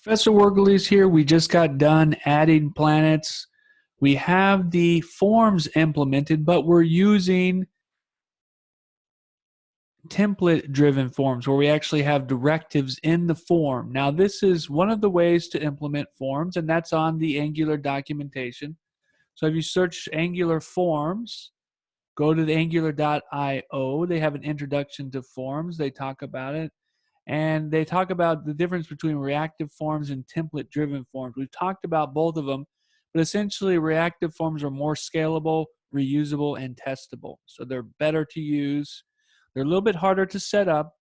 Professor Worgley's here. We just got done adding planets. We have the forms implemented, but we're using template-driven forms where we actually have directives in the form. Now, this is one of the ways to implement forms, and that's on the Angular documentation. So if you search Angular Forms, go to the angular.io. They have an introduction to forms. They talk about it. And they talk about the difference between reactive forms and template-driven forms. We've talked about both of them, but essentially reactive forms are more scalable, reusable, and testable. So they're better to use. They're a little bit harder to set up,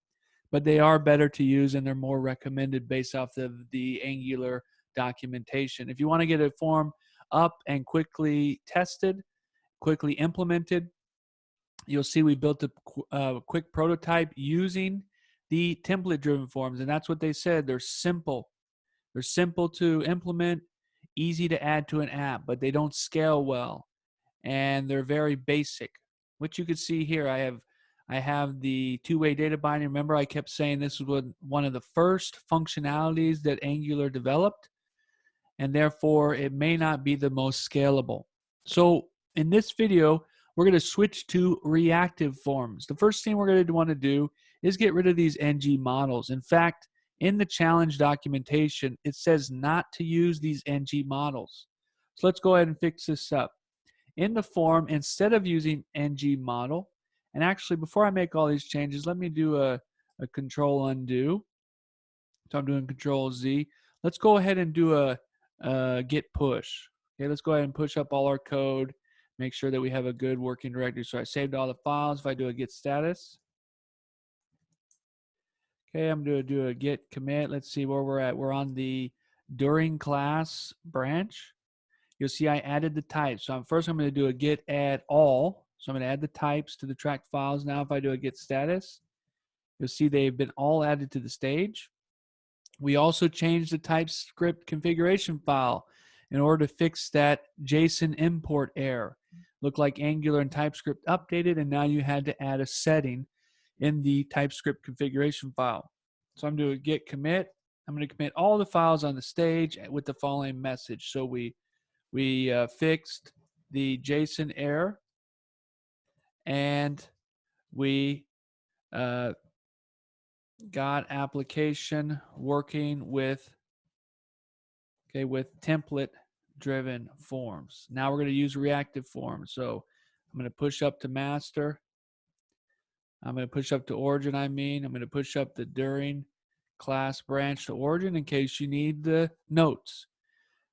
but they are better to use, and they're more recommended based off of the Angular documentation. If you want to get a form up and quickly tested, quickly implemented, you'll see we built a quick prototype using the template-driven forms, and that's what they said. They're simple. They're simple to implement, easy to add to an app, but they don't scale well, and they're very basic. What you could see here, I have the two-way data binding. Remember, I kept saying this was one of the first functionalities that Angular developed, and therefore it may not be the most scalable. So in this video, we're going to switch to reactive forms. The first thing we're going to want to do is get rid of these NG models. In fact, in the challenge documentation, it says not to use these NG models. So let's go ahead and fix this up. In the form, instead of using NG model, and actually before I make all these changes, let me do a control undo. So I'm doing control Z. Let's go ahead and do a git push. Okay, let's go ahead and push up all our code. Make sure that we have a good working directory. So I saved all the files. If I do a git status, okay, I'm going to do a git commit. Let's see where we're at. We're on the during class branch. You'll see I added the types. So first I'm going to do a git add all. So I'm going to add the types to the track files. Now if I do a git status, you'll see they've been all added to the stage. We also changed the TypeScript configuration file in order to fix that JSON import error. Looked like Angular and TypeScript updated, and now you had to add a setting in the TypeScript configuration file. So I'm doing git commit. I'm going to commit all the files on the stage with the following message. So we fixed the JSON error, and we got application working with template driven forms. Now we're going to use reactive forms. So I'm going to push up to master. I'm going to push up to origin. I'm going to push up the during class branch to origin in case you need the notes.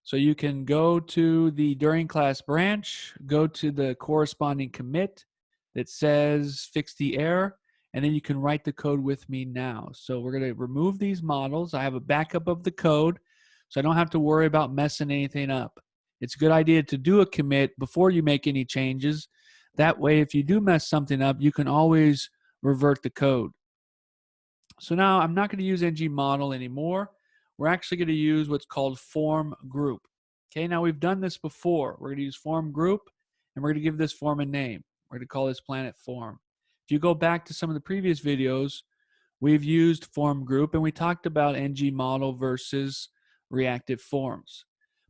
So you can go to the during class branch, go to the corresponding commit that says fix the error, and then you can write the code with me now. So we're going to remove these models. I have a backup of the code, so I don't have to worry about messing anything up. It's a good idea to do a commit before you make any changes. That way, if you do mess something up, you can always revert the code. So now I'm not going to use ng model anymore. We're actually going to use what's called form group. Okay, now we've done this before. We're going to use form group, and we're going to give this form a name. We're going to call this planet form. If you go back to some of the previous videos, we've used form group, and we talked about ng model versus reactive forms.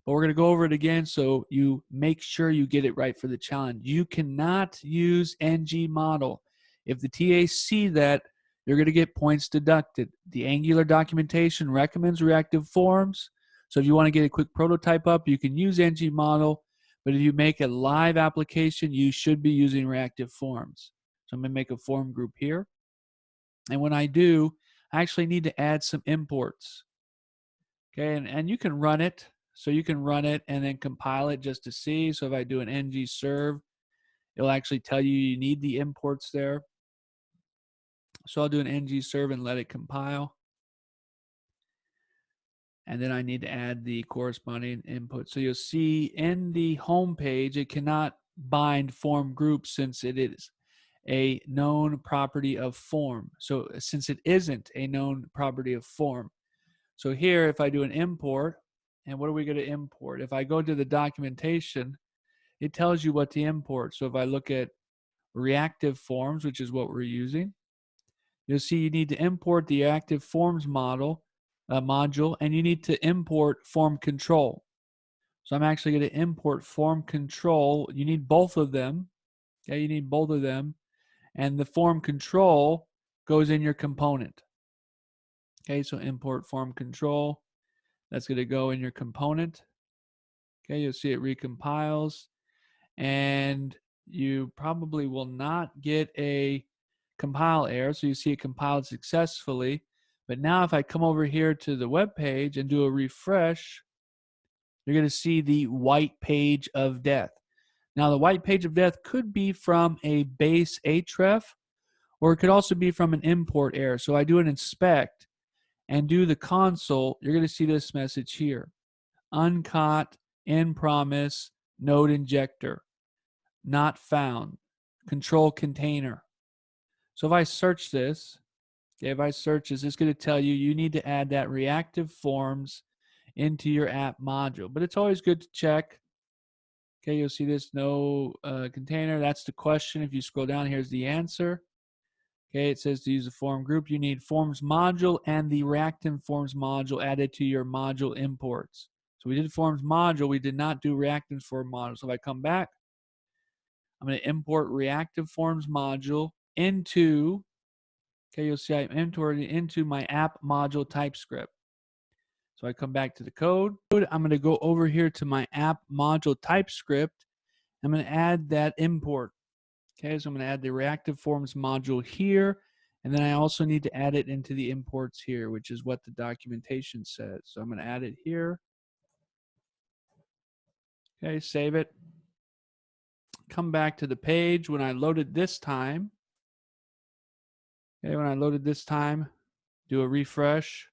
But we're going to go over it again so you make sure you get it right for the challenge. You cannot use ng model. If the TA see that, you're going to get points deducted. The Angular documentation recommends reactive forms. So if you want to get a quick prototype up, you can use ng model. But if you make a live application, you should be using reactive forms. So I'm going to make a form group here. And when I do, I actually need to add some imports. Okay, and you can run it. So you can run it and then compile it just to see. So if I do an ng serve, it'll actually tell you you need the imports there. So I'll do an ng serve and let it compile. And then I need to add the corresponding input. So you'll see in the home page, it cannot bind form group since it is a known property of form. So since it isn't a known property of form. So here, if I do an import, and what are we going to import? If I go to the documentation, it tells you what to import. So if I look at reactive forms, which is what we're using, you'll see you need to import the reactive forms model module, and you need to import form control. So I'm actually going to import form control. You need both of them. Okay, you need both of them. And the form control goes in your component. Okay, so import form control. That's going to go in your component. Okay, you'll see it recompiles. And you probably will not get a compile error. So you see it compiled successfully. But now if I come over here to the web page and do a refresh, you're going to see the white page of death. Now the white page of death could be from a base href, or it could also be from an import error. So I do an inspect and do the console, you're going to see this message here. Uncaught, in promise, node injector, not found, control container. So if I search this, okay, if I search this, it's going to tell you you need to add that reactive forms into your app module. But it's always good to check. Okay, you'll see this no container. That's the question. If you scroll down, here's the answer. Okay, it says to use a form group, you need forms module and the reactive forms module added to your module imports. So we did forms module, we did not do reactive form module. So if I come back, I'm going to import reactive forms module into, okay, you'll see I'm importing into my app module TypeScript. So I come back to the code. I'm going to go over here to my app module TypeScript. I'm going to add that import. Okay, so I'm going to add the reactive forms module here, and then I also need to add it into the imports here, which is what the documentation says. So I'm going to add it here. Okay, save it. Come back to the page when I loaded this time. Okay, when I loaded this time, do a refresh.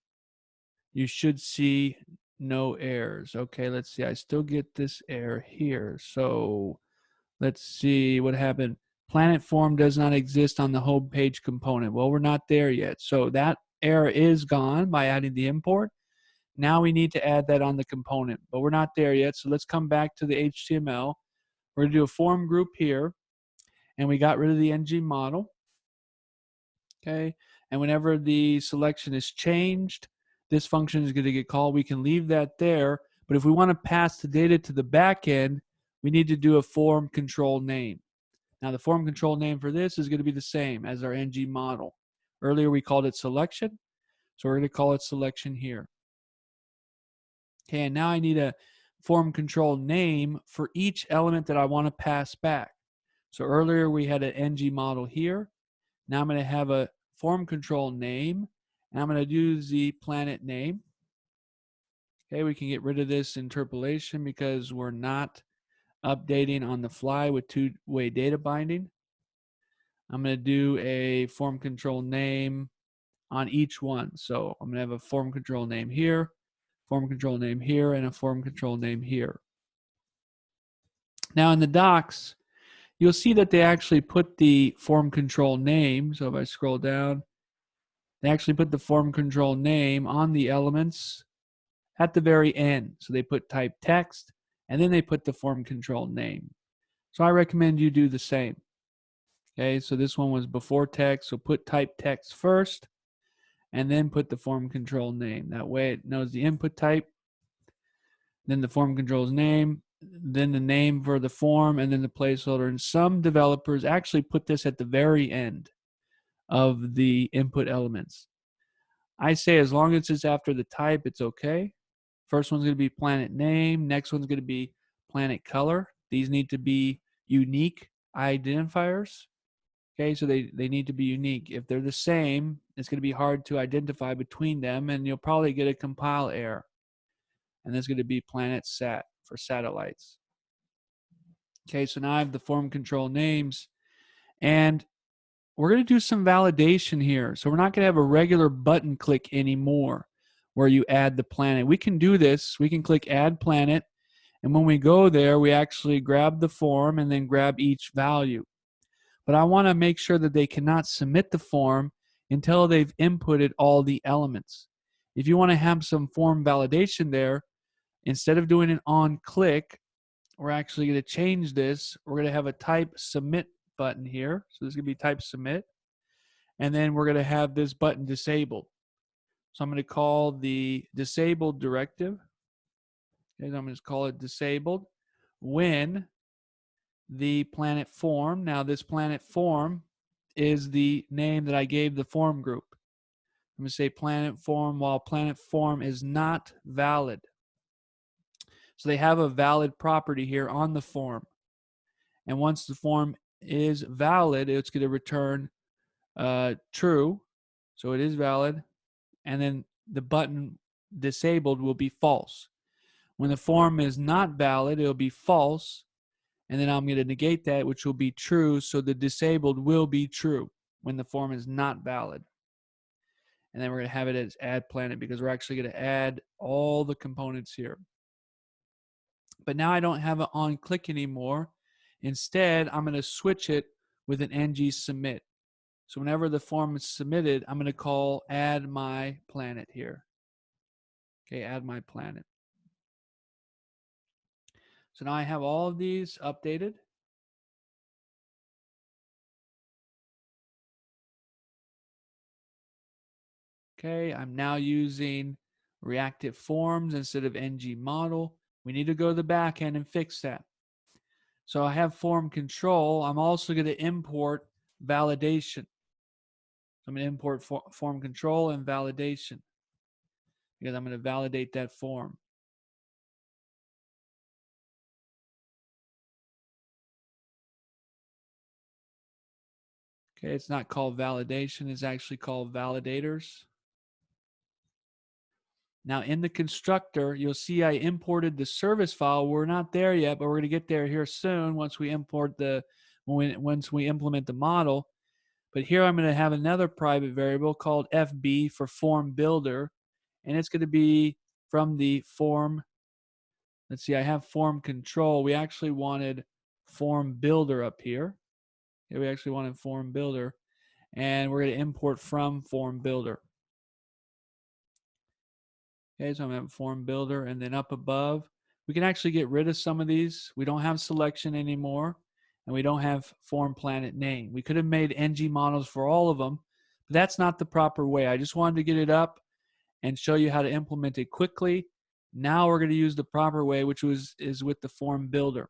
You should see no errors. Okay, let's see. I still get this error here. So let's see what happened. Planet form does not exist on the home page component. Well, we're not there yet. So that error is gone by adding the import. Now we need to add that on the component, but we're not there yet. So let's come back to the HTML. We're going to do a form group here, and we got rid of the ng model. Okay, and whenever the selection is changed, this function is going to get called. We can leave that there, but if we want to pass the data to the back end, we need to do a form control name. Now the form control name for this is going to be the same as our ng model. Earlier we called it selection, so we're going to call it selection here. Okay, and now I need a form control name for each element that I want to pass back. So earlier we had an ng model here. Now I'm going to have a form control name, and I'm going to do the planet name. Okay, we can get rid of this interpolation because we're not updating on the fly with two-way data binding. I'm going to do a form control name on each one. So I'm going to have a form control name here, form control name here, and a form control name here. Now in the docs, you'll see that they actually put the form control name. So if I scroll down, they actually put the form control name on the elements at the very end. So they put type text, and then they put the form control name. So I recommend you do the same. Okay, so this one was before text, so put type text first, and then put the form control name. That way it knows the input type, then the form control's name, then the name for the form, and then the placeholder. And some developers actually put this at the very end of the input elements. I say as long as it's after the type, it's okay. First one's going to be planet name. Next one's going to be planet color. These need to be unique identifiers. Okay, so they need to be unique. If they're the same, it's going to be hard to identify between them, and you'll probably get a compile error. And that's going to be planet sat for satellites. Okay, so now I have the form control names, and we're going to do some validation here. So we're not going to have a regular button click anymore where you add the planet. We can do this. We can click add planet, and when we go there, we actually grab the form and then grab each value. But I want to make sure that they cannot submit the form until they've inputted all the elements. If you want to have some form validation there, instead of doing an on click, we're actually going to change this. We're going to have a type submit button here. So this is going to be type submit. And then we're going to have this button disabled. So I'm going to call the disabled directive, and I'm going to call it disabled when the planet form. Now this planet form is the name that I gave the form group. I'm going to say planet form while planet form is not valid. So they have a valid property here on the form. And once the form is valid, it's going to return true. So it is valid. And then the button disabled will be false. When the form is not valid, it'll be false. And then I'm going to negate that, which will be true. So the disabled will be true when the form is not valid. And then we're going to have it as add planet because we're actually going to add all the components here. But now I don't have it on click anymore. Instead, I'm going to switch it with an ng submit. So whenever the form is submitted, I'm going to call add my planet here. Okay, add my planet. So now I have all of these updated. Okay, I'm now using reactive forms instead of ng model. We need to go to the back end and fix that. So I have form control. I'm also going to import validation. I'm going to import form control and validation because I'm going to validate that form. Okay, it's not called validation. It's actually called validators. Now in the constructor, you'll see I imported the service file. We're not there yet, but we're going to get there here soon once we import once we implement the model. But here I'm going to have another private variable called FB for form builder, and it's going to be from the form. Let's see, I have form control. We actually wanted form builder up here. Yeah, we actually wanted form builder, and we're going to import from form builder. Okay, so I'm going to have form builder, and then up above, we can actually get rid of some of these. We don't have selection anymore, and we don't have form planet name. We could have made ng models for all of them, but that's not the proper way. I just wanted to get it up and show you how to implement it quickly. Now we're going to use the proper way, which is with the form builder.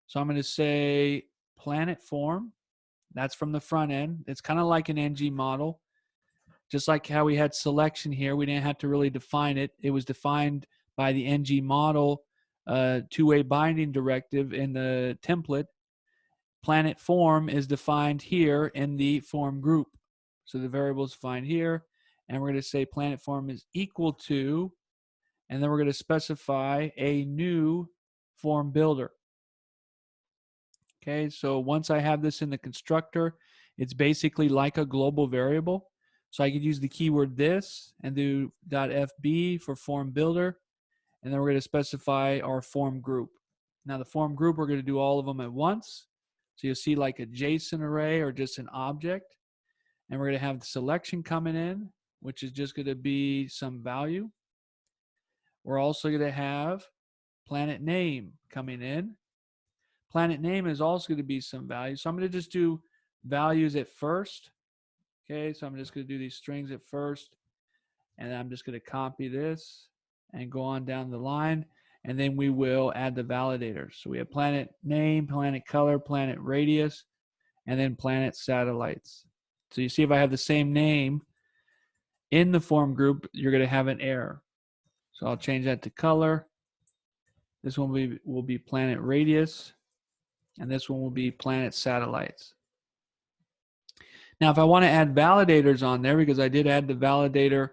So I'm going to say planet form. That's from the front end. It's kind of like an ng model. Just like how we had selection here, we didn't have to really define it. It was defined by the ng model two-way binding directive in the template. Planet form is defined here in the form group. So the variable is defined here, and we're going to say planet form is equal to, and then we're going to specify a new form builder. Okay, so once I have this in the constructor, it's basically like a global variable. So I could use the keyword this and do .fb for form builder, and then we're going to specify our form group. Now the form group, we're going to do all of them at once. So you'll see like a JSON array or just an object, and we're going to have the selection coming in, which is just going to be some value. We're also going to have planet name coming in. Planet name is also going to be some value. So I'm going to just do values at first. Okay, so I'm just going to do these strings at first, and I'm just going to copy this and go on down the line, and then we will add the validators. So we have planet name, planet color, planet radius, and then planet satellites. So you see if I have the same name in the form group, you're going to have an error. So I'll change that to color. This one will be planet radius, and this one will be planet satellites. Now, if I want to add validators on there, because I did add the validator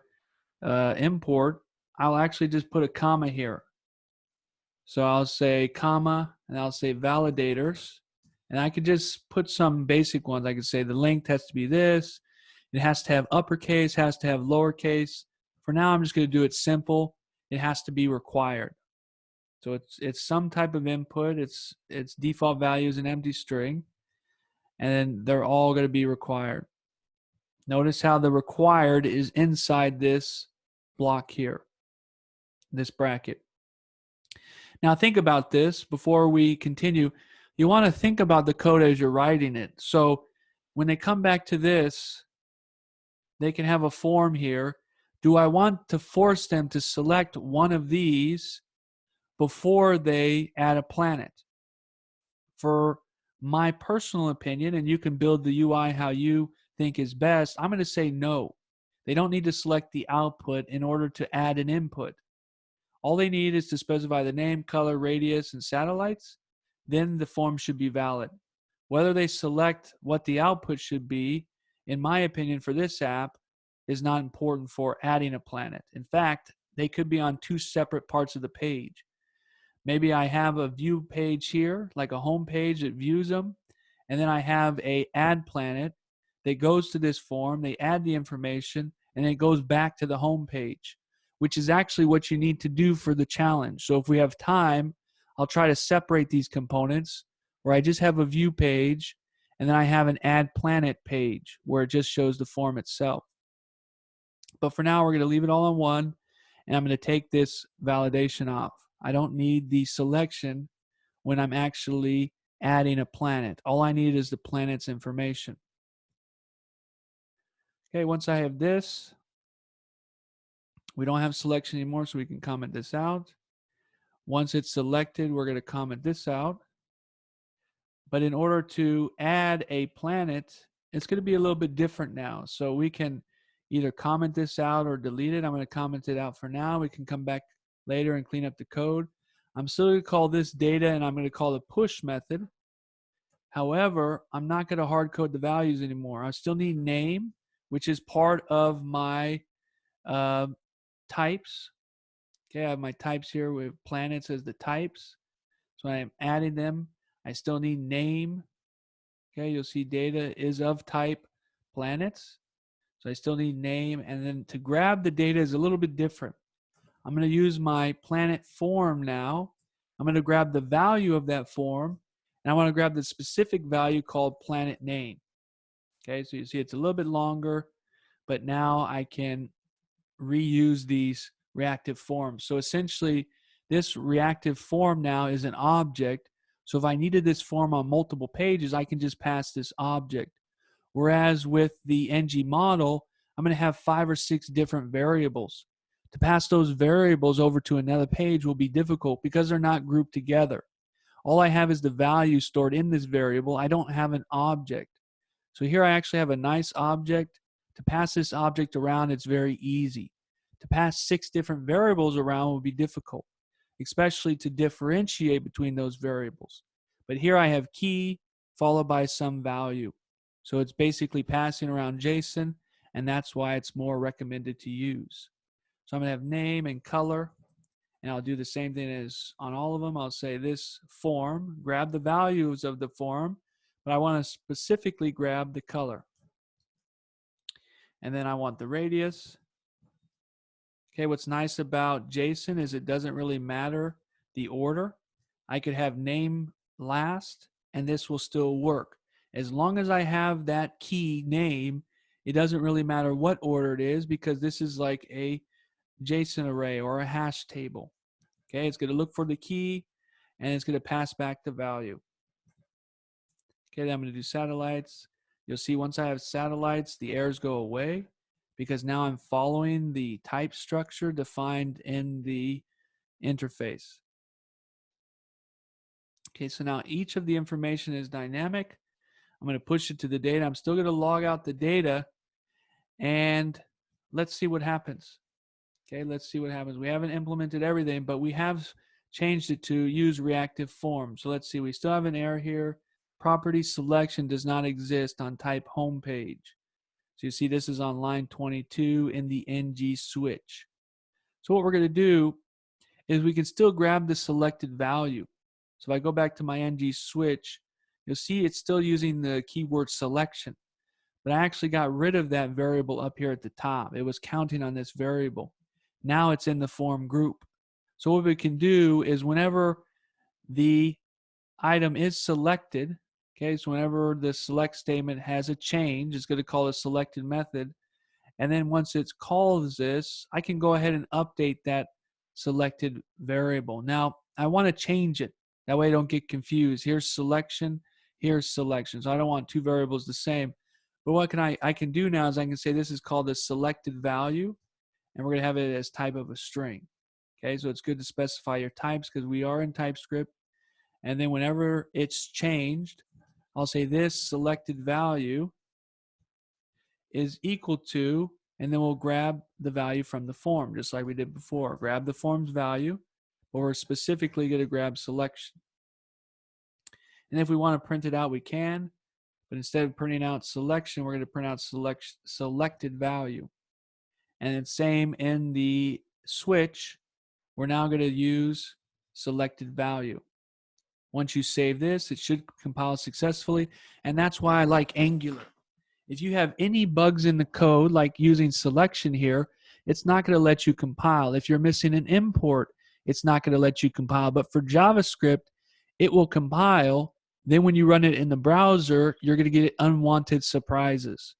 import, I'll actually just put a comma here. So I'll say comma, and I'll say validators. And I could just put some basic ones. I could say the length has to be this. It has to have uppercase, has to have lowercase. For now, I'm just going to do it simple. It has to be required. So it's some type of input. Its default value is an empty string. And then they're all going to be required. Notice how the required is inside this block here, this bracket. Now think about this before we continue. You want to think about the code as you're writing it. So when they come back to this, they can have a form here, Do I want to force them to select one of these before they add a planet? For my personal opinion, and you can build the UI how you think is best, I'm going to say no. They don't need to select the output in order to add an input. All they need is to specify the name, color, radius, and satellites. Then the form should be valid. Whether they select what the output should be, in my opinion, for this app, is not important for adding a planet. In fact, they could be on two separate parts of the page. Maybe I have a view page here, like a home page that views them, and then I have a add planet that goes to this form, they add the information, and it goes back to the home page, which is actually what you need to do for the challenge. So if we have time, I'll try to separate these components where I just have a view page, and then I have an add planet page where it just shows the form itself. But for now, we're going to leave it all on one, and I'm going to take this validation off. I don't need the selection when I'm actually adding a planet. All I need is the planet's information. Okay, once I have this, we don't have selection anymore, so we can comment this out. Once it's selected, we're going to comment this out. But in order to add a planet, it's going to be a little bit different now. So we can either comment this out or delete it. I'm going to comment it out for now. We can come back later and clean up the code. I'm still going to call this data, and I'm going to call the push method. However, I'm not going to hard code the values anymore. I still need name, which is part of my types. Okay, I have my types here with planets as the types. So I'm adding them. I still need name. Okay, you'll see data is of type planets. So I still need name. And then to grab the data is a little bit different. I'm going to use my planet form now. I'm going to grab the value of that form, and I want to grab the specific value called planet name. Okay, so you see it's a little bit longer, but now I can reuse these reactive forms. So essentially, this reactive form now is an object. So if I needed this form on multiple pages, I can just pass this object. Whereas with the NG model, I'm going to have 5 or 6 different variables. To pass those variables over to another page will be difficult because they're not grouped together. All I have is the value stored in this variable. I don't have an object. So here I actually have a nice object. To pass this object around, it's very easy. To pass 6 different variables around will be difficult, especially to differentiate between those variables. But here I have key followed by some value. So it's basically passing around JSON, and that's why it's more recommended to use. So I'm going to have name and color, and I'll do the same thing as on all of them. I'll say this form, grab the values of the form, but I want to specifically grab the color. And then I want the radius. Okay, what's nice about JSON is it doesn't really matter the order. I could have name last, and this will still work. As long as I have that key name, it doesn't really matter what order it is because this is like a JSON array or a hash table. Okay, it's going to look for the key and it's going to pass back the value. Okay, then I'm going to do satellites. You'll see once I have satellites, the errors go away because now I'm following the type structure defined in the interface. Okay, so now each of the information is dynamic. I'm going to push it to the data. I'm still going to log out the data, and let's see what happens. Okay, let's see what happens. We haven't implemented everything, but we have changed it to use reactive form. So let's see, we still have an error here. Property selection does not exist on type home page. So you see this is on line 22 in the NG switch. So what we're going to do is we can still grab the selected value. So if I go back to my NG switch, you'll see it's still using the keyword selection. But I actually got rid of that variable up here at the top. It was counting on this variable. Now it's in the form group. So what we can do is whenever the item is selected, okay, so whenever the select statement has a change, it's going to call a selected method. And then once it calls this, I can go ahead and update that selected variable. Now, I want to change it. That way I don't get confused. Here's selection, here's selection. So I don't want 2 variables the same. But what I can do now is I can say this is called a selected value. and we're going to have it as type of a string. Okay, so it's good to specify your types because we are in TypeScript. And then whenever it's changed, I'll say this selected value is equal to, and then we'll grab the value from the form, just like we did before. Grab the form's value, but we're specifically going to grab selection. And if we want to print it out, we can. But instead of printing out selection, we're going to print out selected value. And it's same in the switch. We're now going to use selected value. Once you save this, it should compile successfully. And that's why I like Angular. If you have any bugs in the code, like using selection here, it's not going to let you compile. If you're missing an import, it's not going to let you compile. But for JavaScript, it will compile. Then when you run it in the browser, you're going to get unwanted surprises.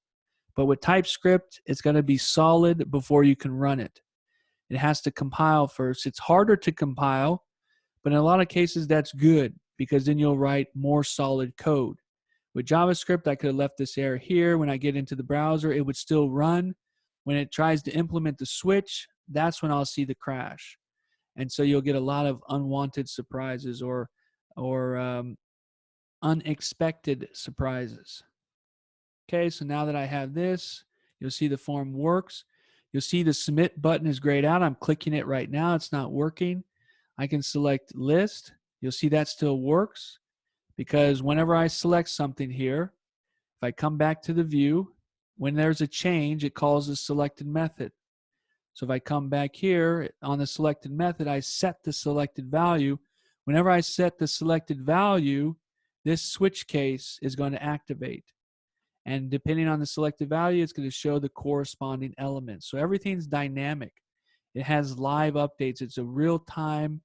But with TypeScript, it's going to be solid before you can run it. It has to compile first. It's harder to compile, but in a lot of cases, that's good because then you'll write more solid code. With JavaScript, I could have left this error here. When I get into the browser, it would still run. When it tries to implement the switch, that's when I'll see the crash. And so you'll get a lot of unwanted surprises or unexpected surprises. Okay, so now that I have this, you'll see the form works. You'll see the submit button is grayed out. I'm clicking it right now. It's not working. I can select list. You'll see that still works because whenever I select something here, if I come back to the view, when there's a change, it calls the selected method. So if I come back here on the selected method, I set the selected value. Whenever I set the selected value, this switch case is going to activate. And depending on the selected value, it's going to show the corresponding elements. So everything's dynamic. It has live updates. It's a real-time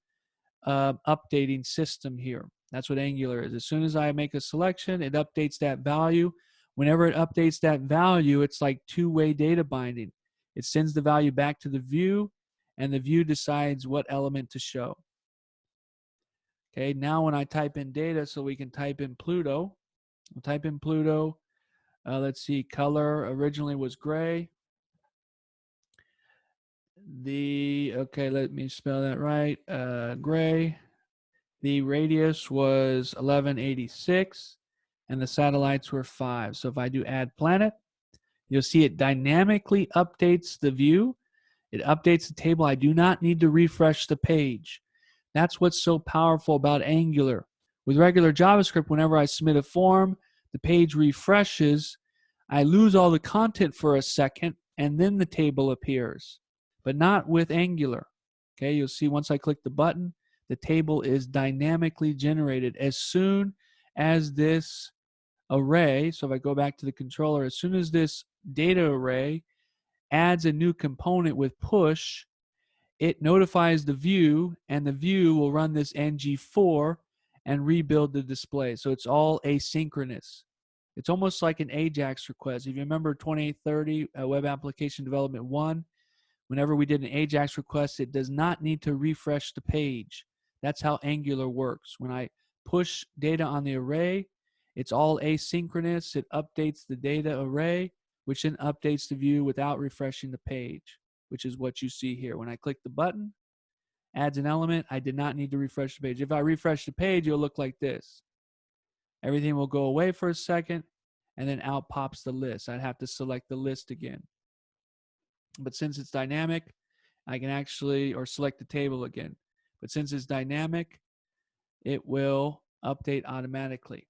updating system here. That's what Angular is. As soon as I make a selection, it updates that value. Whenever it updates that value, it's like two-way data binding. It sends the value back to the view, and the view decides what element to show. Okay, now when I type in data, so we can type in Pluto. We'll type in Pluto. Let's see, color originally was gray. Okay, let me spell that right. Gray. The radius was 1186, and the satellites were 5. So if I do add planet, you'll see it dynamically updates the view. It updates the table. I do not need to refresh the page. That's what's so powerful about Angular. With regular JavaScript, whenever I submit a form, the page refreshes. I lose all the content for a second, and then the table appears. But not with Angular. Okay, you'll see once I click the button, the table is dynamically generated as soon as this array, so if I go back to the controller, as soon as this data array adds a new component with push, it notifies the view, and the view will run this ng4 and rebuild the display. So it's all asynchronous. It's almost like an AJAX request. If you remember 2830 Web Application Development 1, whenever we did an AJAX request, it does not need to refresh the page. That's how Angular works. When I push data on the array, it's all asynchronous. It updates the data array, which then updates the view without refreshing the page, which is what you see here. When I click the button, adds an element, I did not need to refresh the page. If I refresh the page, it'll look like this. Everything will go away for a second, and then out pops the list. I'd have to select the list again. But since it's dynamic, I can actually, or select the table again. But since it's dynamic, it will update automatically.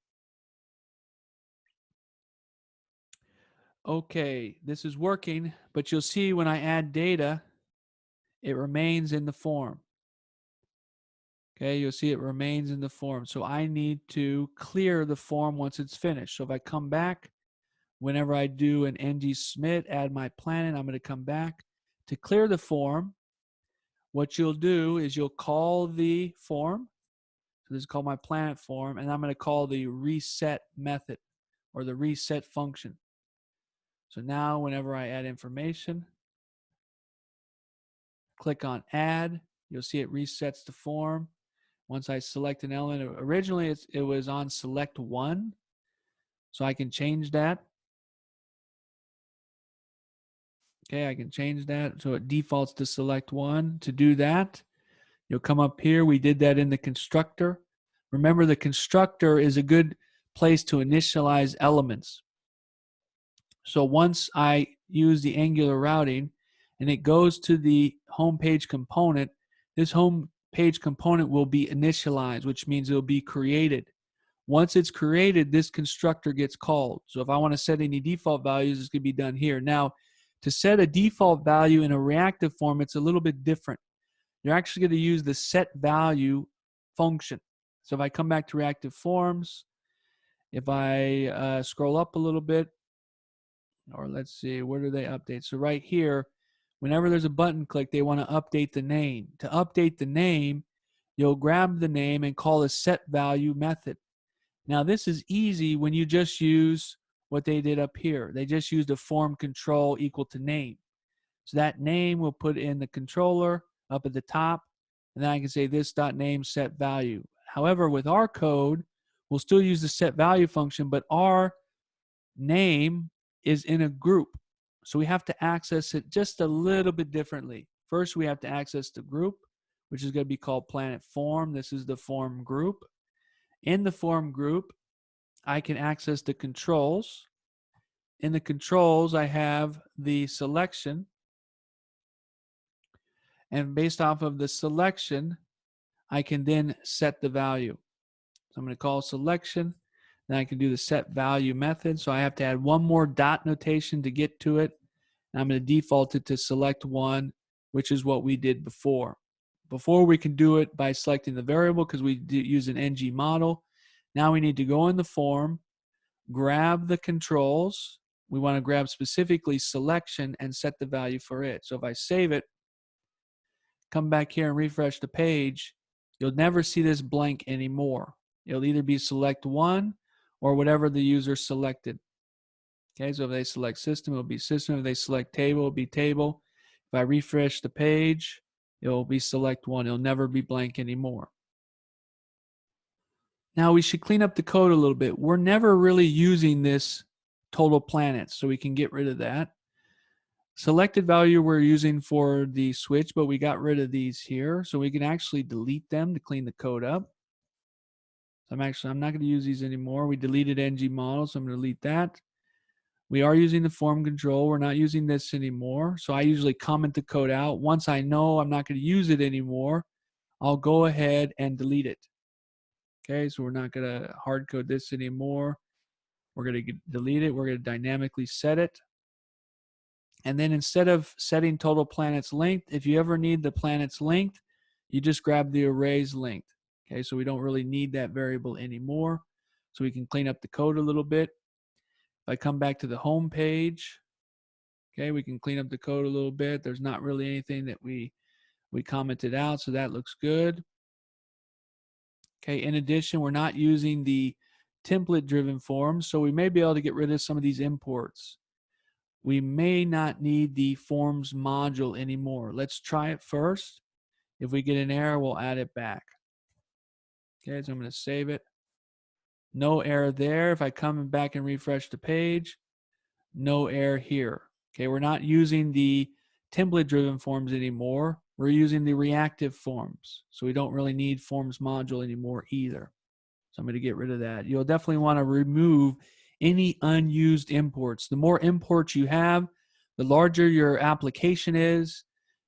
Okay, this is working, but you'll see when I add data, it remains in the form. Okay, you'll see it remains in the form. So I need to clear the form once it's finished. So if I come back, whenever I do an ng submit, add my planet, I'm going to come back. To clear the form, what you'll do is you'll call the form. So this is called my planet form, and I'm going to call the reset method or the reset function. So now whenever I add information, click on add, you'll see it resets the form. Once I select an element, originally it was on select 1, so I can change that. Okay, I can change that so it defaults to select one. To do that, you'll come up here. We did that in the constructor. Remember, the constructor is a good place to initialize elements. So once I use the Angular routing and it goes to the home page component, this home page component will be initialized, which means it will be created. Once it's created, this constructor gets called. So if I want to set any default values, it's going to be done here. Now, to set a default value in a reactive form, it's a little bit different. You're actually going to use the set value function. So if I come back to reactive forms, if I scroll up a little bit, or let's see, where do they update? So right here, whenever there's a button click, they want to update the name. To update the name, you'll grab the name and call a set value method. Now this is easy when you just use what they did up here. They just used a form control equal to name. So that name we'll put in the controller up at the top, and then I can say this.name set value. However, with our code, we'll still use the set value function, but our name is in a group. So we have to access it just a little bit differently. First, we have to access the group, which is going to be called Planet Form. This is the form group. In the form group, I can access the controls. In the controls, I have the selection. And based off of the selection, I can then set the value. So I'm going to call selection. Then I can do the set value method. So I have to add one more dot notation to get to it. And I'm going to default it to select one, which is what we did before. Before we can do it by selecting the variable because we use an ng model. Now we need to go in the form, grab the controls. We want to grab specifically selection and set the value for it. So if I save it, come back here and refresh the page, you'll never see this blank anymore. It'll either be select one or whatever the user selected. Okay, so if they select system, it'll be system. If they select table, it'll be table. If I refresh the page, it'll be select one. It'll never be blank anymore. Now we should clean up the code a little bit. We're never really using this total planets, so we can get rid of that. Selected value we're using for the switch, but we got rid of these here, so we can actually delete them to clean the code up. I'm not going to use these anymore. We deleted ng model, so I'm going to delete that. We are using the form control. We're not using this anymore. So I usually comment the code out. Once I know I'm not going to use it anymore, I'll go ahead and delete it. Okay, so we're not going to hard code this anymore. We're going to delete it. We're going to dynamically set it. And then instead of setting total planets length, if you ever need the planets length, you just grab the arrays length. Okay, so we don't really need that variable anymore. So we can clean up the code a little bit. If I come back to the home page, okay, we can clean up the code a little bit. There's not really anything that we commented out, so that looks good. Okay, in addition, we're not using the template-driven forms, so we may be able to get rid of some of these imports. We may not need the forms module anymore. Let's try it first. If we get an error, we'll add it back. Okay, so I'm going to save it. No error there. If I come back and refresh the page, no error here. Okay, we're not using the template-driven forms anymore. We're using the reactive forms. So we don't really need forms module anymore either. So I'm going to get rid of that. You'll definitely want to remove any unused imports. The more imports you have, the larger your application is,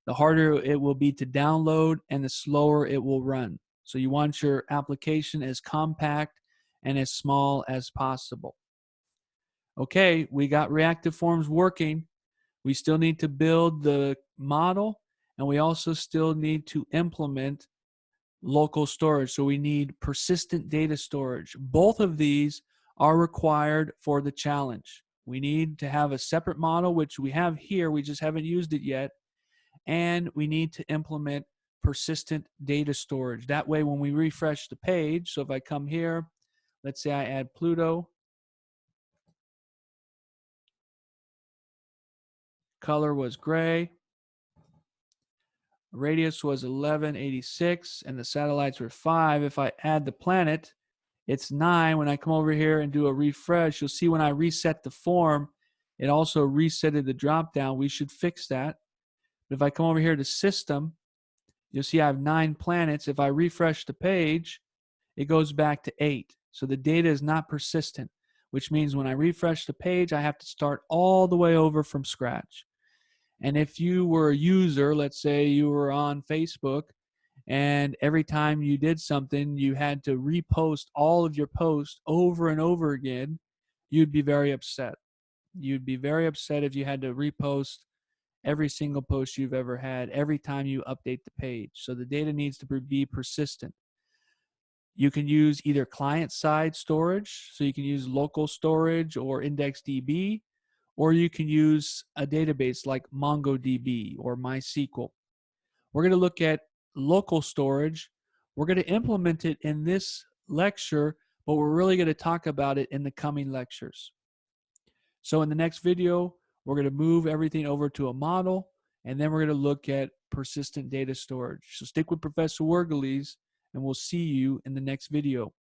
the harder it will be to download, and the slower it will run. So you want your application as compact and as small as possible. Okay, we got reactive forms working. We still need to build the model, and we also still need to implement local storage. So we need persistent data storage. Both of these are required for the challenge. We need to have a separate model, which we have here. We just haven't used it yet. And we need to implement persistent data storage. That way, when we refresh the page, so if I come here, let's say I add Pluto. Color was gray. Radius was 1186, and the satellites were 5. If I add the planet, it's 9. When I come over here and do a refresh, you'll see when I reset the form, It also resetted the dropdown. We should fix that. But if I come over here to system, you'll see I have 9 planets. If I refresh the page, it goes back to 8. So the data is not persistent, which means when I refresh the page, I have to start all the way over from scratch. And if you were a user, let's say you were on Facebook, and every time you did something, you had to repost all of your posts over and over again, you'd be very upset. You'd be very upset if you had to repost every single post you've ever had every time you update the page. So the data needs to be persistent. You can use either client-side storage, so you can use local storage or IndexedDB, or you can use a database like MongoDB or MySQL. We're going to look at local storage. We're going to implement it in this lecture, but we're really going to talk about it in the coming lectures. So in the next video, we're going to move everything over to a model, and then we're going to look at persistent data storage. So stick with Professor Wergeles, and we'll see you in the next video.